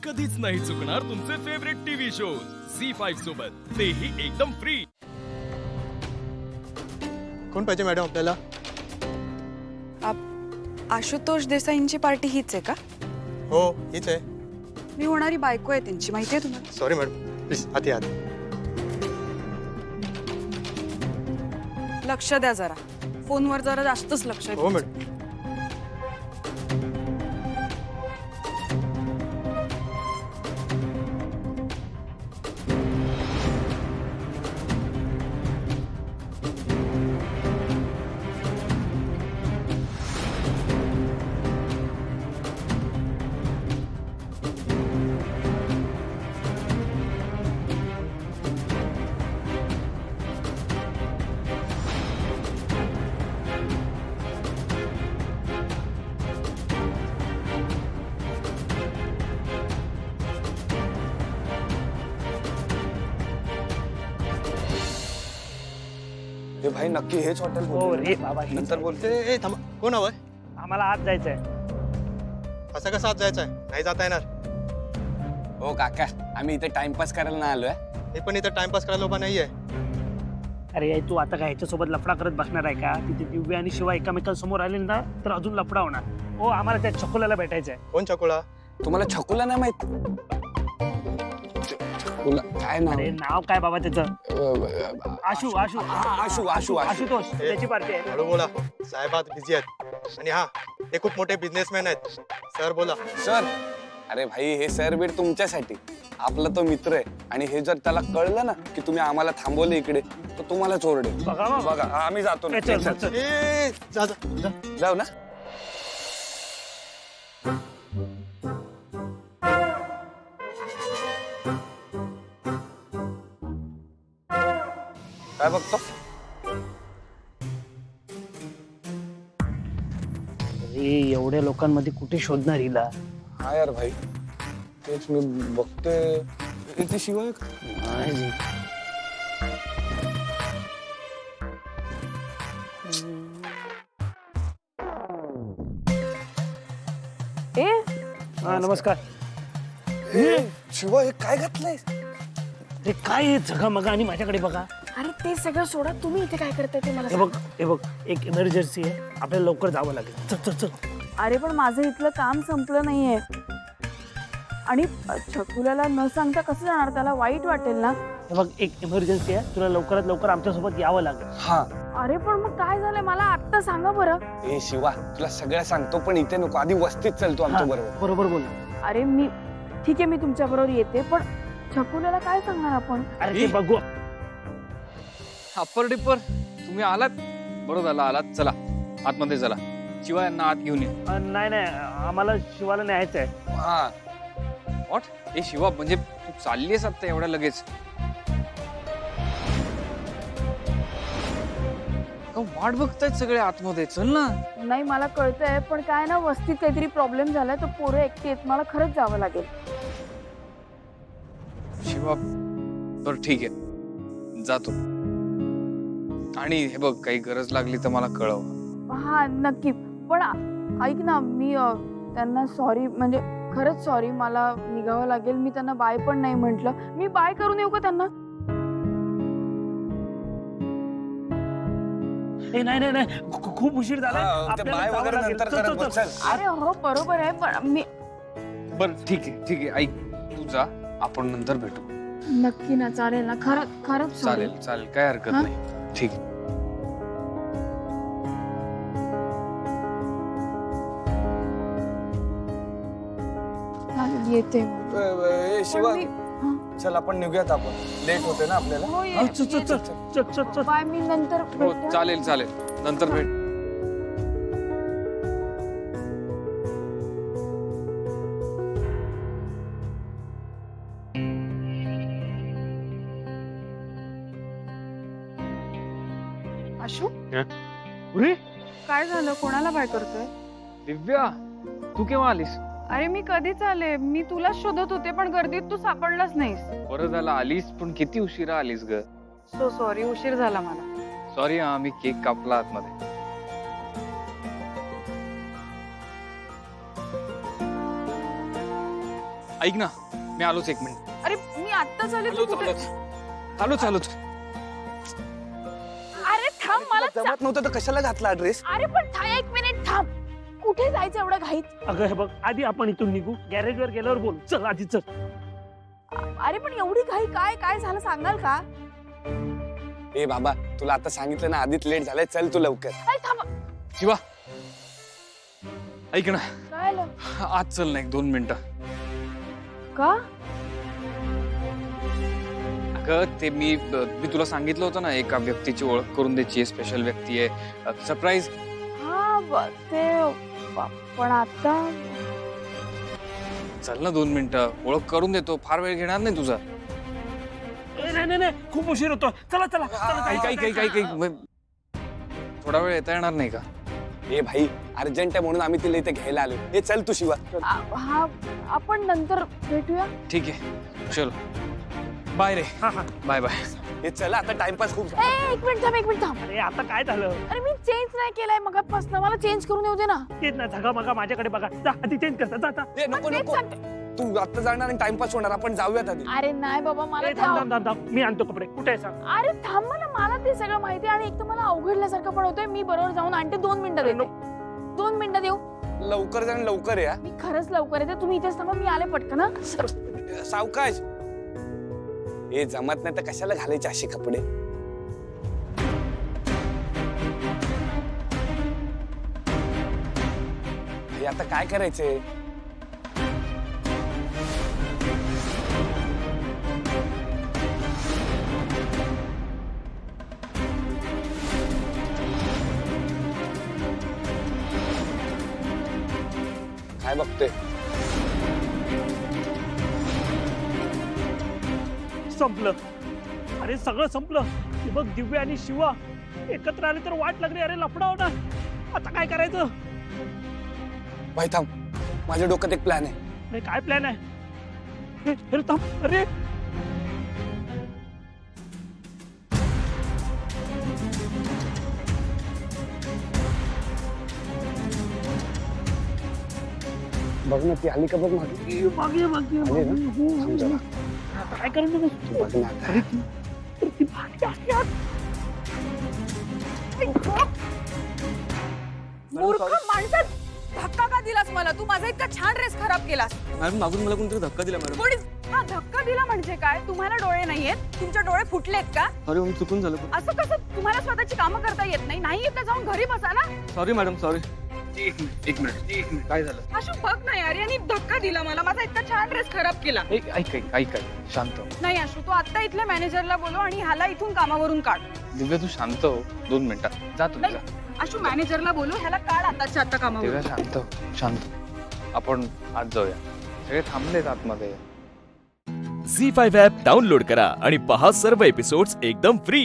कधीच नाही चुकणार तुमचे फेवरेट टीव्ही शोज झी5 सोबत, तेही एकदम फ्री। कोण पाहिजे मॅडम आपल्याला? आशुतोष देसाईंची पार्टी हीच आहे का? हो हीच आहे। मी होणारी बायको आहे त्यांची, माहिती आहे तुम्हाला? सॉरी मॅडम, प्लीज आत या आत। लक्ष द्या जरा, फोनवर जरा जास्तच लक्ष द्या। हो मॅडम। हे भाई नक्की हेच हॉटेल हो रे बाबा, हेच नंतर आहे. बोलते। ए थांबा, कोण हवंय? आम्हाला आज जायचंय। असं कसं आत जायचं आहे? नाही जाता येणार। हो काका, आम्ही इथे टाइमपास करायला नाही आलोय। मी पण इथं टाइमपास करायला उभा नाहीये। अरे तू आता काय ह्याच्यासोबत लफडा करत बसणार आहे का? तिथे दिव्या आणि शिवा एकमेकांसमोर आले ना तर अजून लफडा होणार। हो, आम्हाला त्या छकुल्याला भेटायचंय। कोण चकुळा? तुम्हाला छकुला नाही माहित? छकुला काय नाव? अरे नाव काय बाबा त्याचं? आशू आशू हा, आशू आशू आशू आशुतोष, त्याची पार्टी आहे। हळू बोला, साहेब आज बिझी आहेत। आणि हा, ते खूप मोठे बिझनेसमॅन आहेत। सर बोला। सर, अरे भाई हे सर बीर तुमच्यासाठी, आपला तो मित्र आहे आणि हे जर त्याला कळलं ना की तुम्ही आम्हाला थांबवले इकडे तर तुम्हाला चोरडेल। बघा बाबा. बघा आम्ही जातो ना। ए, चल, चल, चल. ए जा जा जा। जाऊ ना। काय बघतो? अरे एवढ्या लोकांमध्ये कुठे शोधणार हिला? हा यार भाई, तेच मी बघतोय। इथे शिवाय नाही. ए हा, नमस्कार। शिवा हे काय घातलंय? ते काय आहे झगामगा? आणि माझ्याकडे बघा। अरे ते सगळं सोडा, तुम्ही इथे काय करताय ते मला हे बघ, हे बघ, एक इमर्जन्सी आहे, आपल्याला लवकर जावं लागेल। चल चल चल। अरे पण माझं इथलं काम संपलं नाहीये आणि छकुल्याला न सांगता कसं जाणार? त्याला वाईट वाटेल ना। हे बघ, एक इमर्जन्सी आहे, तुला लवकरात लवकर आमच्यासोबत यावं लागेल। हा अरे पण मग काय झालंय मला आत्ता सांगा बरं। ए शिवा, तुला सगळं सांगतो पण इथे नको, आधी वस्तीत चलतो आमच्या बरोबर। बरोबर बोल। अरे मी ठीक आहे, मी तुमच्या बरोबर येते, पण छकुल्याला काय सांगणार आपण? अरे ते बघू। अप्पर डिप्पर, तुम्ही आलात? बरं झालं आलात, चला आतमध्ये चला, शिवाय यांना आत घेऊन ये। नाही नाही, आम्हाला शिवाला न्यायचं आहे। हा व्हॉट? ए शिवा, म्हणजे तू चाललीस आता एवढ्या लगेच? का वाट बघतायत सगळे आतमध्ये, चल ना। नाही मला कळतंय, पण काय ना वस्तीत काहीतरी प्रॉब्लेम झालाय, तर पोरं एकटी आहेत, मला खरंच जावं लागेल। शिवा बरं ठीक आहे, जातो। आणि हे बघ, काही गरज लागली तर मला कळव। हा नक्की, पण ऐक ना, मी त्यांना सॉरी, म्हणजे खरंच सॉरी, मला निघावं लागेल। मी त्यांना बाय पण नाही म्हटलं। मी बाय करून येऊ का त्यांना? ए नाही नाही नाही, खूप उशीर झालाय, हा, ते आपल्याला बाय जावं वगैरे लागेल। नंतर चल, करत चल, बघ, चल. चल। अरे हो बरोबर आहे, पण मी बरं ठीक आहे ठीक आहे, ऐक, तू जा, आपण नंतर भेटू। नक्की ना, चालेल ना? खरंच sorry. चालेल चालेल, काय हरकत हा? नाही, ठीक आहे। चालेल, येते मग. ए, शिवा, पण मी- चल आपण निघूयात, आपण लेट होते ना आपल्याला। हो, चल चल चल चल चल चल चल. बाय, मी नंतर हो भेटते. चालेल चालेल, नंतर भेट। आशू, अरे काय झालं? कोणाला बाय करतोय? दिव्या, तू केव्हा आलीस? अरे मी कधीच आले, मी तुला शोधत होते, पण गर्दीत तू सापडलाच नाहीस। बरं झालं आलीस, पण किती उशिरा आलीस ग? सो सॉरी, उशीर झाला मला। सॉरी हा, मी केक कापला आतमध्ये। ऐक ना, मी आलोच 1 मिनिट. अरे मी आत्ताच आले, तू कुठे? आलोच. अरे थांब, मला जमत नव्हतं तर कशाला घातला ड्रेस? अरे पण 1 मिनिट थांब. कुठे जायचं एवढं घाईत? अगं हे बघ, आधी आपण इथून निघू, गॅरेजवर गेल्यावर बोल. चल आधी चल. अरे पण एवढी घाई काय झालं सांगाल का? ए बाबा, तुला आता सांगितलं ना, आधीच लेट झालंय, चल तू लवकर. अरे थांब. शिवा, ऐक ना, काय झालं? आज चल ना 1-2 मिनिटं. का? अगं ते मी तुला सांगितलं होतं ना, एका व्यक्तीची ओळख करून द्यायची, स्पेशल व्यक्ती आहे, सरप्राईज. हा पण आता चल ना 2 मिनिटं, ओळख करून देतो, फार वेळ घेणार नाही तुझा. नाही, खूप उशीर होतो. चला. ऐक. थोडा वेळ येता येणार नाही का? ए भाई, अर्जंट आहे म्हणून आम्ही तिला इथे घ्यायला आलो. ए चल तू शिवा. हा आपण नंतर भेटूया. ठीक आहे, चलो. बाय रे. हा. बाय. हे चला, आता टाइमपास खूप ए 1 मिनिट थांब. अरे आता काय झालं? अरे मी चेंज नाही केलाय मगापासून, मला चेंज करून येऊ दे ना. तेच ना, झगा मगा माझ्याकडे बघा. जा आधी चेंज कर. जा. ए, नको तेच नको, सांगते. तू आता जाणार आणि टाइमपास होणार. आपण जाऊयात आधी. अरे नाही बाबा, मला ए, ते थांब. मी आणतो कपडे. कुठे आहे सांग? अरे थांब ना, मला ते सगळं माहिती आहे आणि एक तर मला अवघडल्यासारखं पण होतंय. मी बरोबर जाऊन आणते. 2 मिनिटं देते. 2 मिनिटं देऊ? लवकर जा आणि लवकर या. मी खरंच लवकर येते. तुम्ही इथेच थांबा, मी आले पटकन. सावकाश. ए जमत नाही तर कशाला घालायचे असे कपडे? हे आता काय करायचंय? काय बघतोय? संपलं. अरे सगळं संपलं. हे बघ, दिव्या आणि शिवा एकत्र आले तर वाट लागली. अरे लफडा होणार. आता काय करायचं? भाई थांब, माझ्या डोक्यात एक प्लॅन आहे. अरे काय प्लॅन आहे? अरे थांब. अरे बघ ना, ती आली का बघ मागे. मागे आली ना? थांब जरा. आता काय करू? बघ ना आता. मूर्ख माणसं, धक्का का दिलास मला? तू माझा इतका छान ड्रेस खराब केलास. मॅडम, मागून मला कोणतरी धक्का दिला मॅडम. कोणी? हा, धक्का दिला म्हणजे काय? तुम्हाला डोळे नाहीयेत? तुमचे डोळे फुटलेत का? अरे चुकून झालं. असं कसं? तुम्हाला स्वतःची कामं करता येत नाही येत? जाऊन घरी बसा ना. Sorry madam, sorry. एक मिनिट, काय झालं? अशू बघ ना यार, यांनी धक्का दिला मला. माझा इतका छान ड्रेस खराब केला. ऐक, शांत. नाही आशू, तू आता इथल्या मॅनेजरला बोलव आणि ह्याला इथून कामावरून काढ. दिव्या तू शांत हो, 2 मिनिटात. जा तुम्ही नाही जा. आशू, मॅनेजरला बोलव, ह्याला काढ आताच्या आता कामावर. दिव्या शांत हो, शांत. आपण आज जाऊया. सगळे थांबलेत आतमध्ये. झी 5 ॲप डाउनलोड करा आणि पहा सर्व एपिसोड्स एकदम फ्री.